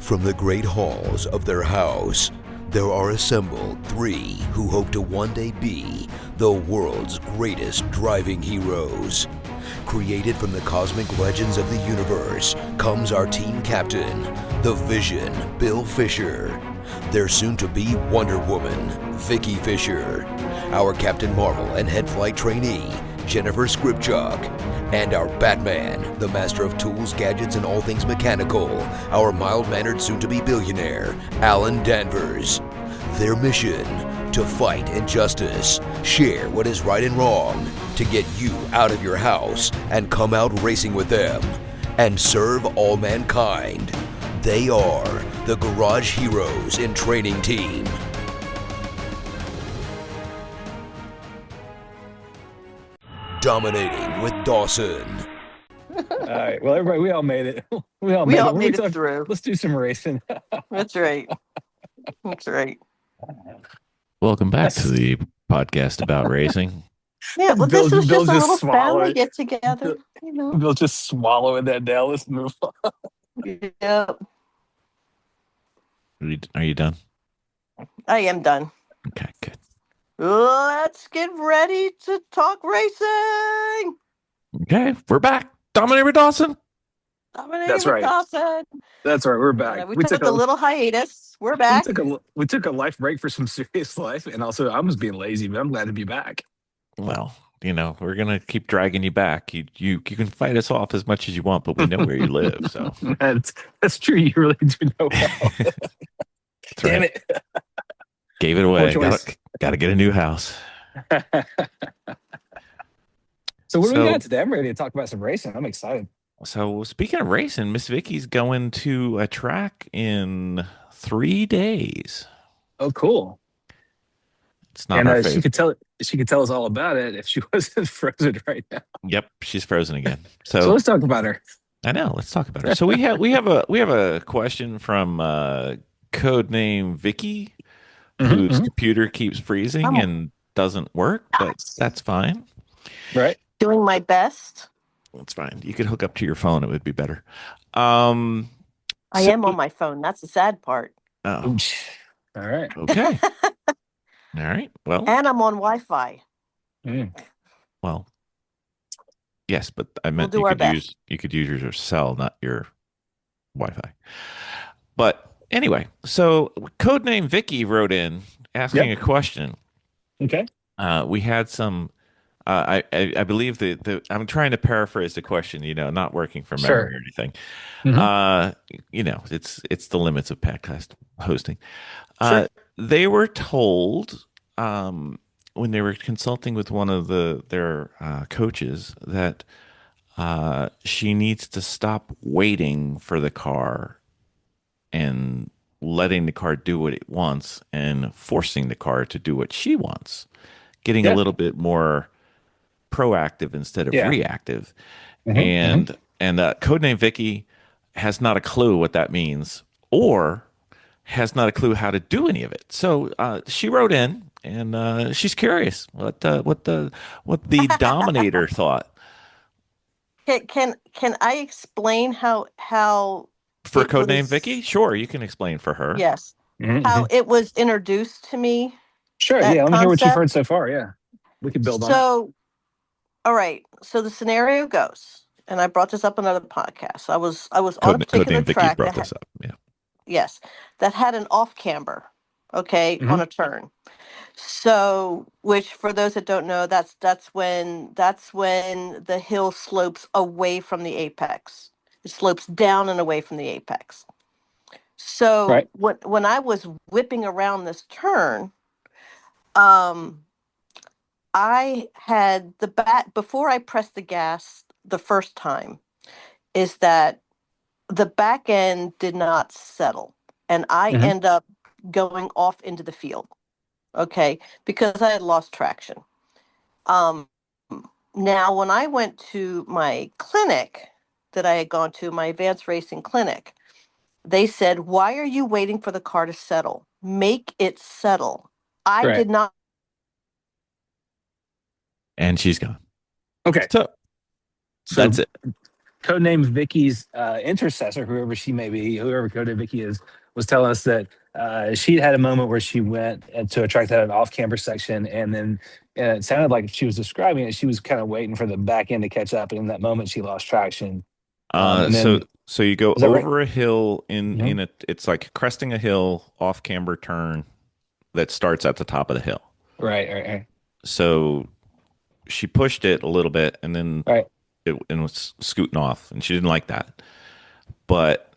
From the great halls of their house, there are assembled three who hope to one day be the world's greatest driving heroes. Created from the cosmic legends of the universe comes our team captain, the Vision, Bill Fisher. Their soon-to-be Wonder Woman, Vicki Fisher. Our Captain Marvel and head flight trainee, Jennifer Skripchuk. And our Batman, the master of tools, gadgets, and all things mechanical, our mild-mannered soon-to-be billionaire, Alan Danvers. Their mission, to fight injustice, share what is right and wrong, to get you out of your house and come out racing with them, and serve all mankind. They are the Garage Heroes in Training Team. Dominating with Dawson. All right. Well, everybody, we all made it. We all made it through. Let's do some racing. That's right. That's right. Welcome back to the podcast about racing. Yeah, well, Bill- this was Bill just a just little swallowed family it. get together. You know. We'll just swallow in that now. Let's move on. Yeah, Are you done? I am done. Okay, good. Let's get ready to talk racing. Okay, we're back. Dominator Dawson. That's right. Dawson. That's right. We're back. We took a little hiatus. We're back. We took a life break for some serious life, and also I was being lazy, but I'm glad to be back. Well, we're gonna keep dragging you back. You can fight us off as much as you want, but we know where you live. So that's true. You really do know well. Damn right. it. Gave it away. Got to get a new house. So what do we got today? I'm ready to talk about some racing. I'm excited. So speaking of racing, Miss Vicky's going to a track in 3 days. Oh, cool. It's not our she could tell us all about it if she wasn't frozen right now. Yep, she's frozen again. So let's talk about her. I know. Let's talk about her. So we have a question from codename Vicki, whose computer keeps freezing and doesn't work, but that's fine. Right. Doing my best. That's fine. You could hook up to your phone; it would be better. I am on my phone. That's the sad part. Oh, all right. Okay. All right. Well, and I'm on Wi-Fi. Well, yes, but I meant you could use your cell, not your Wi-Fi. But anyway, so codename Vicki wrote in asking a question. Okay. We had some. I believe I'm trying to paraphrase the question. Not working from memory or anything. It's the limits of podcast hosting. Sure. They were told when they were consulting with one of their coaches that she needs to stop waiting for the car and letting the car do what it wants and forcing the car to do what she wants, getting a little bit more proactive instead of reactive. And codename Vicki has not a clue what that means or has not a clue how to do any of it. So she wrote in and she's curious what the Dominator thought. Can I explain how for codename Vicki? Sure, you can explain for her. Yes. How it was introduced to me. Sure, let me hear what you've heard so far. Yeah. We can build on it. So all right. So the scenario goes, and I brought this up on another podcast. I was on a particular track. Vicki brought this up. Yeah. Yes, that had an off camber, on a turn. So, which for those that don't know, that's when the hill slopes away from the apex. It slopes down and away from the apex. So when I was whipping around this turn, I had before I pressed the gas the first time, is that the back end did not settle, and I end up going off into the field, because I had lost traction. Now, when I went to my clinic that I had gone to, my advanced racing clinic, they said, "Why are you waiting for the car to settle? Make it settle." I did not. And she's gone. Okay. So that's it. codename Vicky's intercessor, whoever she may be, whoever codename Vicky is, was telling us that she'd had a moment where she went to a track that had an off-camber section, and then it sounded like she was describing it. She was kind of waiting for the back end to catch up, and in that moment, she lost traction. And then, So you go is that right? over a hill in Mhm. it's like cresting a hill off camber turn that starts at the top of the hill. Right. So she pushed it a little bit and then Right. it was scooting off, and she didn't like that. But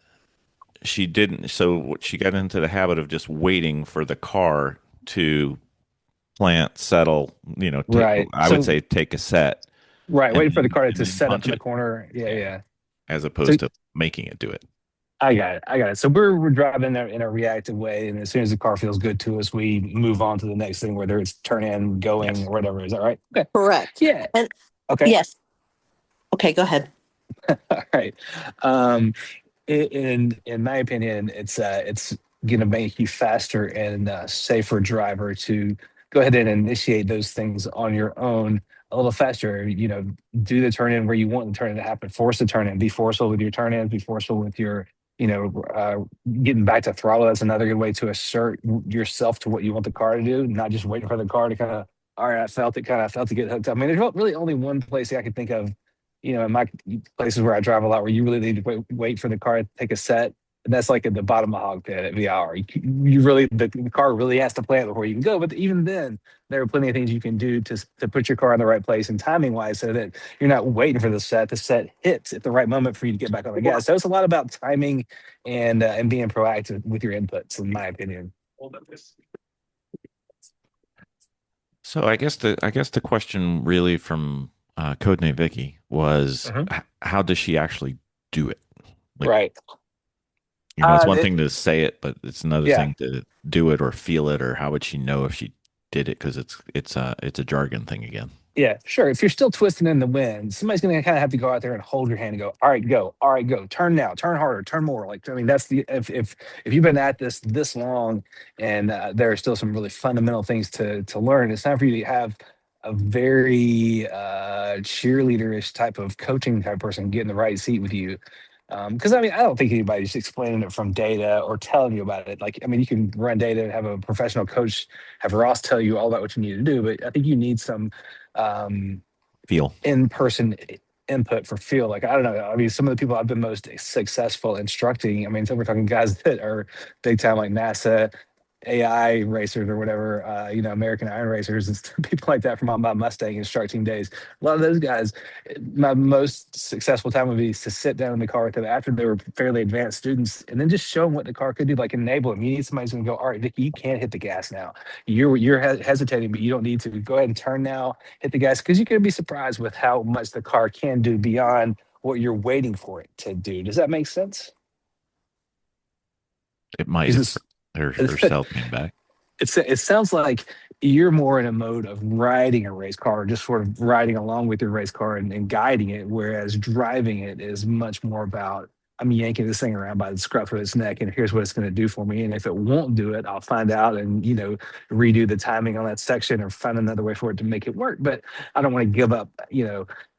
she didn't. So she got into the habit of just waiting for the car to plant, settle. Right. I would say take a set, Right, and waiting for the car and to then set up punch in the it. corner. Yeah. As So opposed to making it do it. I got it. So we're driving in a reactive way, and as soon as the car feels good to us, we move on to the next thing, whether it's turn in, going, Yes. or whatever. Is that right? Okay. Correct. Yeah. And Okay. yes. Okay, go ahead. All right. Um, in my opinion, it's going to make you faster and safer driver to go ahead and initiate those things on your own a little faster. Do the turn in where you want the turn in to happen. Force the turn in. Be forceful with your turn in. Be forceful with your getting back to throttle. That's another good way to assert yourself to what you want the car to do. Not just waiting for the car to kind of. All right, I felt it. Kind of felt to get hooked up. I mean, there's really only one place I can think of in my places where I drive a lot, where you really need to wait for the car to take a set. And that's like at the bottom of Hog Pit at VR. You really, the car really has to plant before you can go. But even then, there are plenty of things you can do to put your car in the right place and timing wise, so that you're not waiting for the set. The set hits at the right moment for you to get back on the gas. So it's a lot about timing and being proactive with your inputs, in my opinion. So I guess the question really from Codename Vicky was, how does she actually do it? Like, Right. it's one thing to say it, but it's another Yeah. thing to do it or feel it, or how would she know if she did it? Because it's a jargon thing again. Yeah, sure. If you're still twisting in the wind, somebody's going to kind of have to go out there and hold your hand and go, "All right, go. All right, go. Turn now. Turn harder. Turn more." Like, I mean, that's if you've been at this long, and there are still some really fundamental things to learn. It's time for you to have a very cheerleaderish type of coaching type person get in the right seat with you. Because I mean, I don't think anybody's explaining it from data or telling you about it. Like, I mean, you can run data and have a professional coach, have Ross tell you all about what you need to do, but I think you need some Feel. in-person input for feel. Like, I don't know. I mean, some of the people I've been most successful instructing, I mean, so we're talking guys that are big time, like NASA, AI racers or whatever, American Iron Racers and people like that from my Mustang instructing days. A lot of those guys, my most successful time would be to sit down in the car with them after they were fairly advanced students and then just show them what the car could do, like enable them. You need somebody who's going to go, "All right, Vicki, you can't hit the gas now. You're hesitating, but you don't need to. Go ahead and turn now, hit the gas," because you can be surprised with how much the car can do beyond what you're waiting for it to do. Does that make sense? It might. Her cell came back. It sounds like you're more in a mode of riding a race car, just sort of riding along with your race car and guiding it, whereas driving it is much more about, I'm yanking this thing around by the scruff of its neck, and here's what it's going to do for me. And if it won't do it, I'll find out and redo the timing on that section or find another way for it to make it work. But I don't want to give up,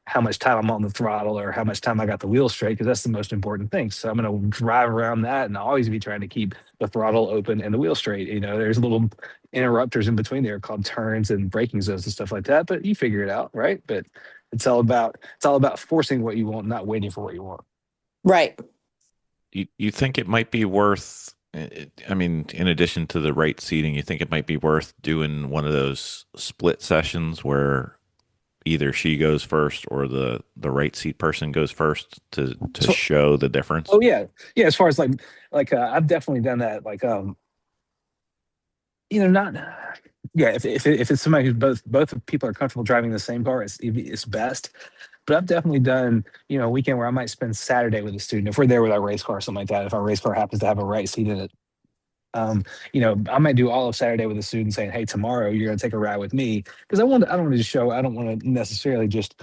how much time I'm on the throttle or how much time I got the wheel straight, because that's the most important thing. So I'm going to drive around that and always be trying to keep the throttle open and the wheel straight. There's little interrupters in between there called turns and braking zones and stuff like that, but you figure it out, right? But it's all about forcing what you want, not waiting for what you want. Right. You think it might be worth, I mean, in addition to the right seating, you think it might be worth doing one of those split sessions where either she goes first or the right seat person goes first to show the difference? Oh yeah. As far as like I've definitely done that. Like not if it's somebody who's both people are comfortable driving the same car, it's best. But I've definitely done a weekend where I might spend Saturday with a student if we're there with our race car or something like that. If our race car happens to have a right seat in it. I might do all of Saturday with a student saying, "Hey, tomorrow you're going to take a ride with me," because I don't want to necessarily just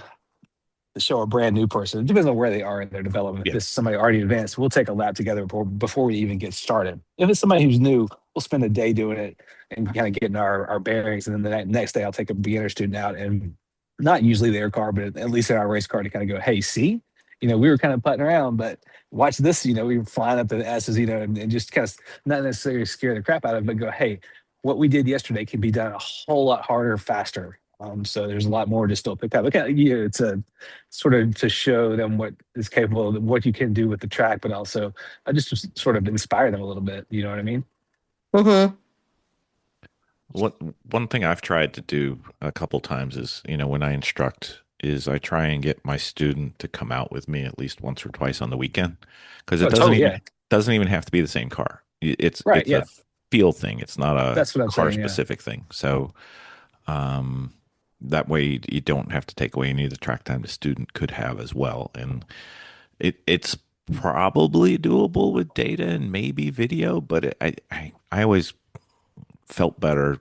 show a brand new person. It depends on where they are in their development. Yeah. If it's somebody already advanced, we'll take a lap together before we even get started. If it's somebody who's new, we'll spend a day doing it and kind of getting our bearings. And then the next day, I'll take a beginner student out and not usually their car, but at least in our race car to kind of go, "Hey, see, we were kind of putting around, but watch this, we were flying up the S's, and just kind of not necessarily scare the crap out of it, but go, hey, what we did yesterday can be done a whole lot harder, faster. So there's a lot more to still pick up. It's a sort of to show them what is capable of what you can do with the track, but also I just sort of inspire them a little bit. You know what I mean? Mm-hmm. One thing I've tried to do a couple times is, when I instruct, is I try and get my student to come out with me at least once or twice on the weekend, because it Oh, totally, yeah. doesn't even have to be the same car. It's Right, it's yeah. a feel thing. It's not a That's what I'm car saying, yeah. specific thing. So that way you don't have to take away any of the track time the student could have as well. And it's probably doable with data and maybe video, but I always felt better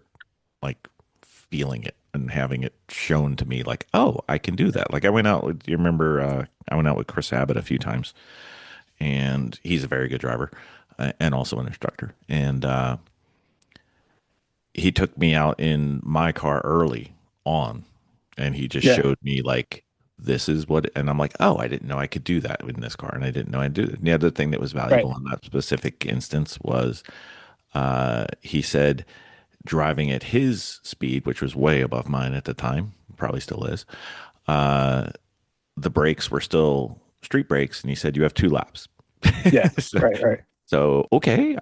like feeling it and having it shown to me, like, oh, I can do that. Like I went out with, you remember, I went out with Chris Abbott a few times, and he's a very good driver and also an instructor. And he took me out in my car early on, and he just Yeah. showed me like, this is what, and I'm like, oh, I didn't know I could do that in this car, and I didn't know I'd do it. And the other thing that was valuable Right. in that specific instance was he said driving at his speed, which was way above mine at the time, probably still is, the brakes were still street brakes, and he said you have 2 laps. Yeah. so, Right. so okay,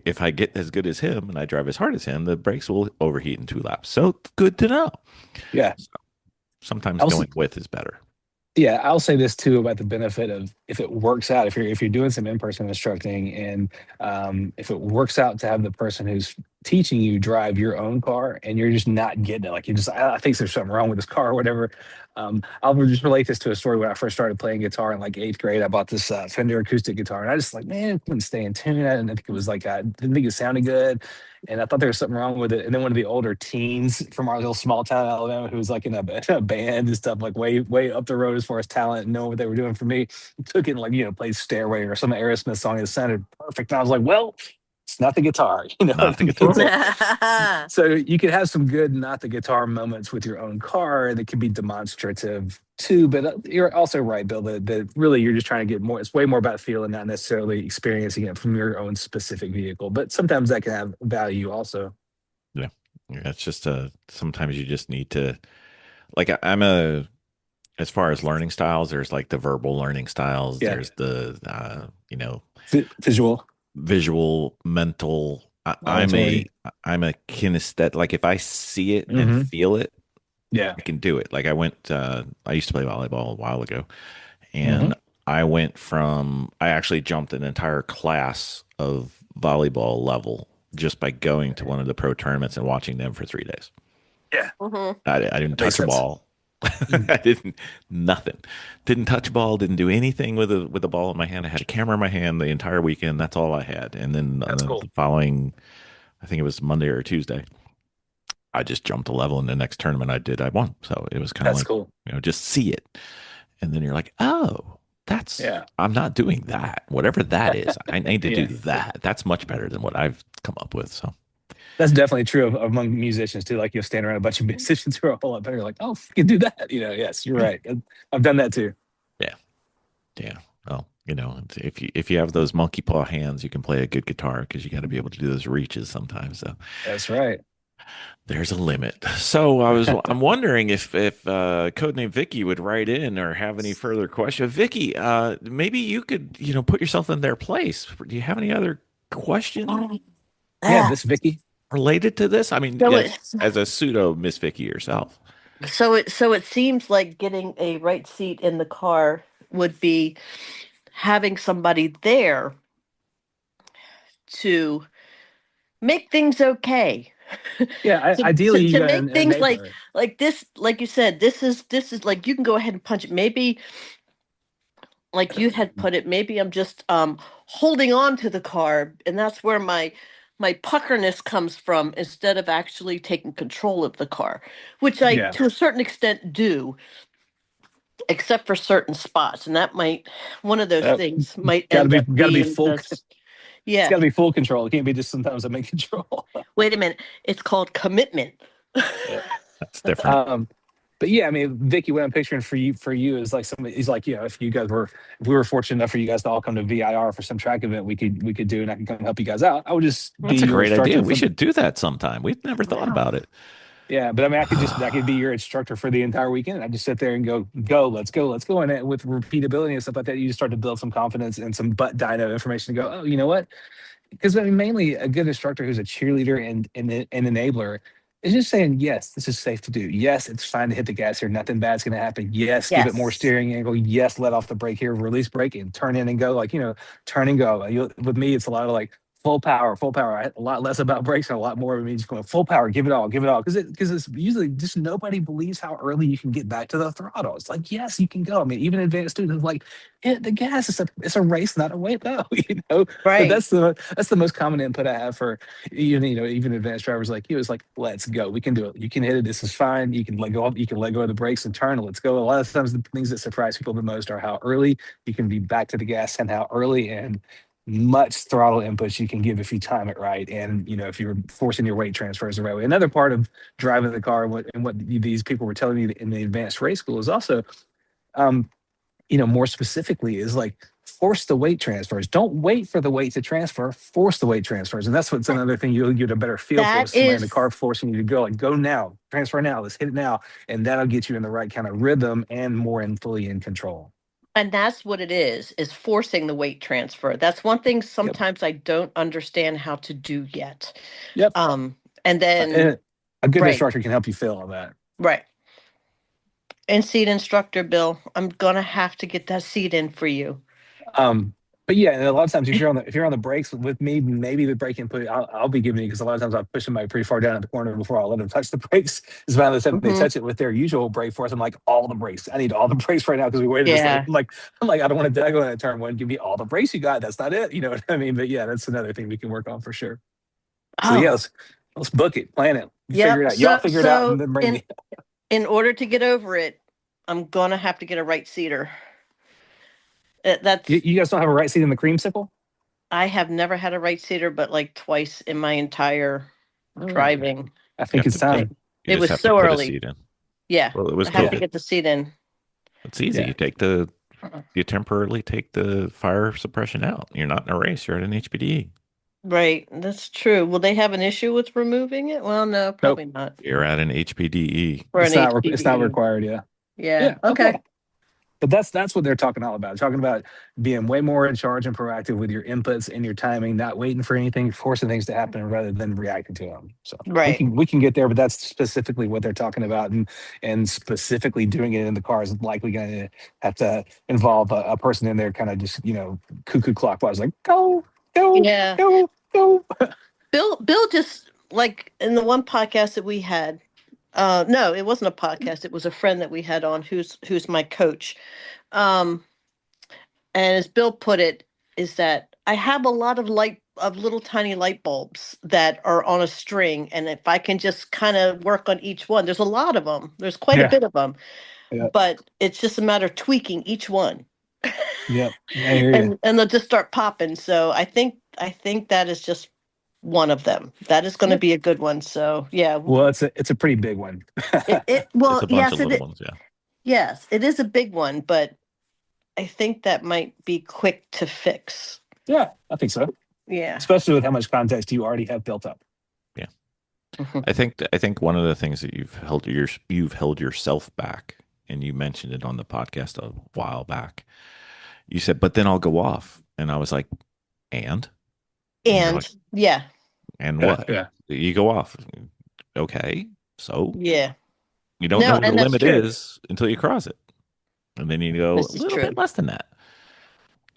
if I get as good as him and I drive as hard as him, the brakes will overheat in 2 laps. So good to know. Yeah. So sometimes Also, going with is better. yeah, I'll say this too about the benefit of if it works out, if you're doing some in-person instructing, and if it works out to have the person who's teaching you drive your own car and you're just not getting it, like you just, I think there's something wrong with this car or whatever. I'll just relate this to a story when I first started playing guitar in like 8th grade. I bought this Fender acoustic guitar, and I just like, man, it couldn't stay in tune. I didn't think it was like, I didn't think it sounded good. And I thought there was something wrong with it. And then one of the older teens from our little small town in Alabama, who was like in a band and stuff, like way up the road as far as talent and knowing what they were doing for me, took it and like, played Stairway or some Aerosmith song. It sounded perfect. And I was like, well, it's not the guitar, Not the guitar. So you can have some good, not the guitar moments with your own car, and it can be demonstrative too. But you're also right, Bill, that really you're just trying to get more. It's way more about feel and not necessarily experiencing it from your own specific vehicle. But sometimes that can have value also. Yeah, it's just sometimes you just need to, like, as far as learning styles, there's like the verbal learning styles. Yeah. There's the Visual, mental. auditory. I'm a kinesthetic. Like if I see it Mhm. and feel it, Yeah. I can do it. Like I used to play volleyball a while ago, and I actually jumped an entire class of volleyball level just by going to one of the pro tournaments and watching them for 3 days. Yeah. Mm-hmm. I didn't That makes touch a sense. ball. I didn't touch a ball, didn't do anything with a ball in my hand. I had a camera in my hand the entire weekend. That's all I had. And then That's cool. the following, I think it was Monday or Tuesday, I just jumped a level in the next tournament I won. So it was kind of That's like, cool. just see it. And then you're like, oh, Yeah. I'm not doing that. Whatever that is, I need to Yeah. do that. That's much better than what I've come up with. So That's definitely true of among musicians too. Like you'll stand around a bunch of musicians who are a whole lot better. You're like, oh, you can do that. Yes, you're right. I've done that too. yeah. Well, if you have those monkey paw hands, you can play a good guitar, because you got to be able to do those reaches sometimes. So That's right. there's a limit. So I'm wondering if codename Vicky would write in or have any further questions. Vicky, maybe you could put yourself in their place. Do you have any other questions Yeah, this Vicky. related to this? I mean, So yes, as a pseudo Miss Vicky yourself. So it seems like getting a right seat in the car would be having somebody there to make things okay. Yeah, To, ideally to, you to got make an things like enabler. this, like you said, this is like you can go ahead and punch it. Maybe like you had put it, maybe I'm just holding on to the car, and that's where my puckerness comes from, instead of actually taking control of the car, which I Yeah. to a certain extent do, except for certain spots, and that might one of those Uh, things might gotta end be up gotta be being full. the It's yeah. gotta be full control. It can't be just sometimes I'm in control. Wait a minute, it's called commitment. Yeah. That's different. Um, But yeah, I mean, Vicky, what I'm picturing for you is like somebody. He's like, if if we were fortunate enough for you guys to all come to VIR for some track event, we could do, and I can come help you guys out. I would just be That's a your great idea. instructor We for the. should do that sometime. We've never thought Yeah. about it. Yeah, but I mean, I could be your instructor for the entire weekend. I just sit there and go, let's go, and with repeatability and stuff like that, you just start to build some confidence and some butt dyno information to go. Oh, you know what? Because I mean, mainly a good instructor who's a cheerleader and an enabler is just saying, yes, this is safe to do. Yes, it's fine to hit the gas here. Nothing bad's going to happen. Yes, give it more Yes. steering angle. Yes, let off the brake here. Release brake and turn in and go. Like turn and go. With me, it's a lot of like full power, full power. A lot less about brakes and a lot more of me just going full power. Give it all, give it all. Because it's usually just nobody believes how early you can get back to the throttle. It's like yes, you can go. I mean, even advanced students like hit the gas. It's a race, not a way though. But Right. that's the most common input I have for even advanced drivers like you is like, let's go. We can do it. You can hit it. This is fine. You can let go. You can let go of the brakes and turn. Let's go. A lot of times, the things that surprise people the most are how early you can be back to the gas and how early and much throttle inputs you can give if you time it right. And if you're forcing your weight transfers the right way. Another part of driving the car and what these people were telling me in the advanced race school is also. Um, more specifically is like force the weight transfers. Don't wait for the weight to transfer, force the weight transfers. And that's what's another thing you'll get a better feel for That is somebody in the is, car forcing you to go like, go now, transfer now, let's hit it now. And that'll get you in the right kind of rhythm and more in fully in control. and that's what it is forcing the weight transfer. That's one thing Yep. sometimes I don't understand how to do yet. Yep. And then, And a good right, instructor can help you feel all that. right. And seat instructor, Bill, I'm going to have to get that seat in for you. But yeah, and a lot of times if you're on the brakes with me, maybe the brake input I'll be giving you because a lot of times I'll push somebody pretty far down at the corner before I'll let them touch the brakes. Is about the time they Mhm. touch it with their usual brake force. I'm like, all the brakes. I need all the brakes right now because we waited this late. Yeah. I'm like, I don't want to go in a turn one. Give me all the brakes you got. That's not it. You know what I mean? But yeah, that's another thing we can work on for sure. So yeah, Oh, let's book it, plan it, you figure it yep. out. Y'all So, figure it out, and so then bring me. in order to get over it, I'm going to have to get a right seater. That's You guys don't have a right seat in the creamsicle? I have never had a right seater, but like twice in my entire Oh, driving. I You think have it's to put. time. You It just was have to so put a early. seat in. Yeah, Well, it was I have to COVID. get the seat in. It's easy. Yeah. You temporarily take the fire suppression out. You're not in a race. You're at an HPDE. Right, that's true. Will they have an issue with removing it? Well, no, Nope. probably not. You're at an HPDE. For an It's not HPV. required. Yeah. Yeah. Yeah. Okay. Okay. But that's what they're talking all about. Talking about being way more in charge and proactive with your inputs and your timing, not waiting for anything, forcing things to happen rather than reacting to them. So we Right. can we can get there, but that's specifically what they're talking about, and specifically doing it in the car is likely going to have to involve a person in there, kind of just cuckoo clockwise, like go go Yeah. go go. Bill just like in the one podcast that we had. No, it wasn't a podcast. It was a friend that we had on who's my coach. Um, and as Bill put it, is that I have a lot of little tiny light bulbs that are on a string, and if I can just kind of work on each one, there's a lot of them. There's quite a Yeah. bit of them, Yeah. but it's just a matter of tweaking each one, Yep. I hear you. and they'll just start popping. So I think that is just one of them. That is going to Yep. be a good one. So yeah, Well, it's a pretty big one. it It's well a bunch yes of little ones. Yeah. yes, it is a big one, but I think that might be quick to fix. Yeah, I think so. Yeah. Especially with how much context you already have built up. Yeah. Mhm. I think one of the things that you've held yourself back, and you mentioned it on the podcast a while back. You said, "But then I'll go off," and I was like, "And?" And you're like, And yeah, "And Yeah, what?" yeah. You go off. Okay, so yeah. you don't know No, what the and that's limit true. is until you cross it, and then you go a This is little true. bit less than that,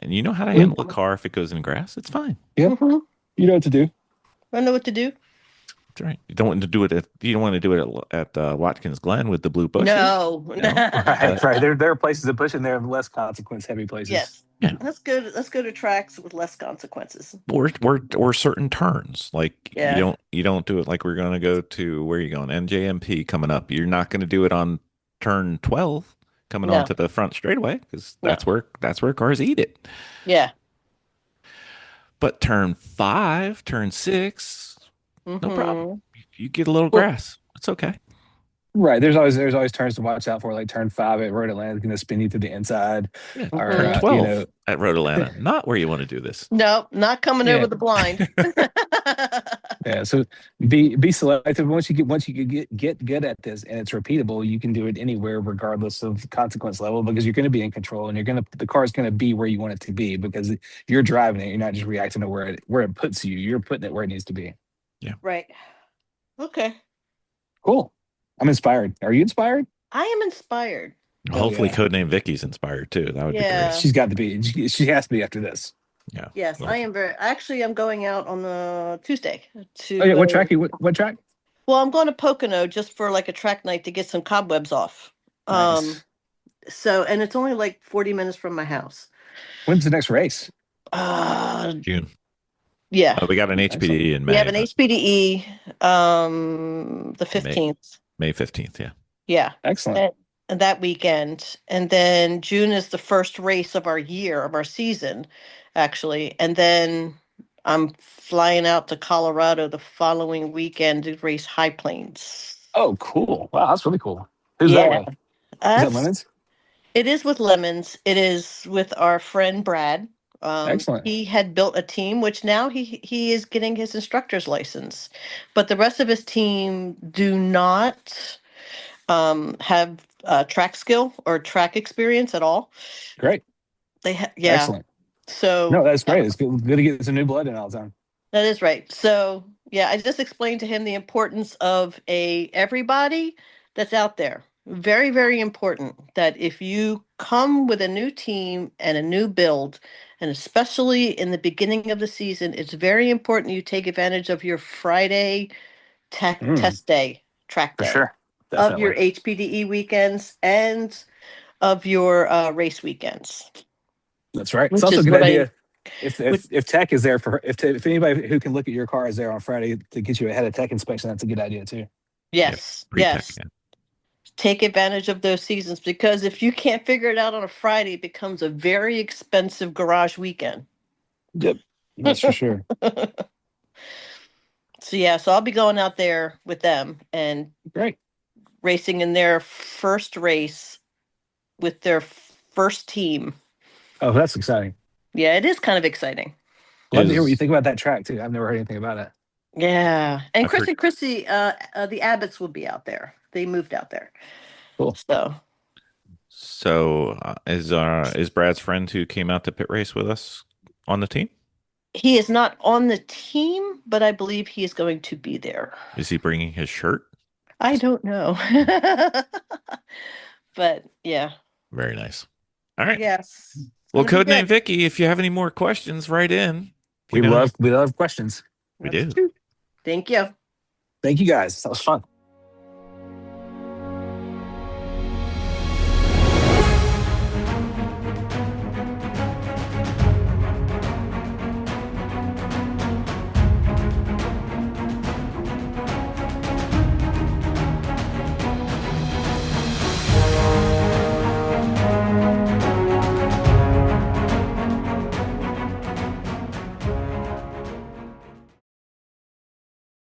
and you know how to Well, handle a car if it goes in grass. It's fine. yeah, Hmm. you know what to do. I know what to do. That's right. You don't want to do it at Watkins Glen with the blue bushes. No. No. Right, right. There are places to push in there, less consequence heavy places. Yes. Yeah. Let's go to tracks with less consequences. Or certain turns. Like Yeah. you don't do it like we're gonna go to where are you going? NJMP coming up. You're not gonna do it on turn 12 coming No. onto the front straightaway because No. that's where cars eat it. Yeah. But turn 5, turn 6, no problem. Hmm. You get a little Well, grass. It's okay. Right. There's always turns to watch out for, like turn 5 at Road Atlanta is going to spin you to the inside, Yeah, or turn Mhm. 12 at Road Atlanta. Not where you want to do this. Nope, not coming yeah, over the blind. yeah. So be selective. Once you get good at this and it's repeatable, you can do it anywhere, regardless of consequence level, because you're going to be in control and the car is going to be where you want it to be, because you're driving it. You're not just reacting to where it puts you. You're putting it where it needs to be. Yeah. Right. Okay. Cool. I'm inspired. Are you inspired? I am inspired. Hopefully, yeah. Codename Vicky's inspired too. That would be Yeah. great. She's got to be. She has to be after this. Yeah. Yes, I am very. Actually, I'm going out on the Tuesday Oh to. yeah. What track? What track? Well, I'm going to Pocono just for like a track night to get some cobwebs off. Nice. So, and it's only like 40 minutes from my house. When's the next race? June. Yeah. We got an HPD in May. We have an but HPDE, the 15th. May 15th. Yeah. Yeah. Excellent. And that weekend. And then June is the first race of our year, of our season, actually. And then I'm flying out to Colorado the following weekend to race High Plains. Oh, cool. Wow, that's really cool. Who's that with? Is that Lemons? It is with Lemons. It is with our friend Brad. Excellent. He had built a team, which now he is getting his instructor's license, but the rest of his team do not have track skill or track experience at all. Great. Yeah. Excellent. So no, that's great. It's good to get some new blood in all the time. that is right. So yeah, I just explained to him the importance of everybody that's out there. Very, very important that if you come with a new team and a new build, and especially in the beginning of the season, it's very important you take advantage of your Friday test day, track For day, sure. of your Definitely. HPDE weekends and of your race weekends. That's right. It's Which also a is good what idea which- if tech is there if anybody who can look at your car is there on Friday to get you ahead of tech inspection, that's a good idea too. Yes, Pre-tech. yes. Yeah. Take advantage of those seasons, because if you can't figure it out on a Friday, it becomes a very expensive garage weekend. Yep. That's for sure. So yeah, so I'll be going out there with them and Great. racing in their first race with their first team. Oh, that's exciting. Yeah, it is kind of exciting. Love to hear what you think about that track too. I've never heard anything about it. Yeah, and I've Chris heard- and Chrissy, the Abbotts will be out there. They moved out there. Cool. So is Brad's friend who came out to pit race with us on the team? He is not on the team, but I believe he is going to be there. Is he bringing his shirt? I don't know. But yeah. Very nice. All right. Yes. Well, It'll be Codename good. Vicky, if you have any more questions, write in. We love questions. We That's do. true. Thank you. Thank you guys. That was fun.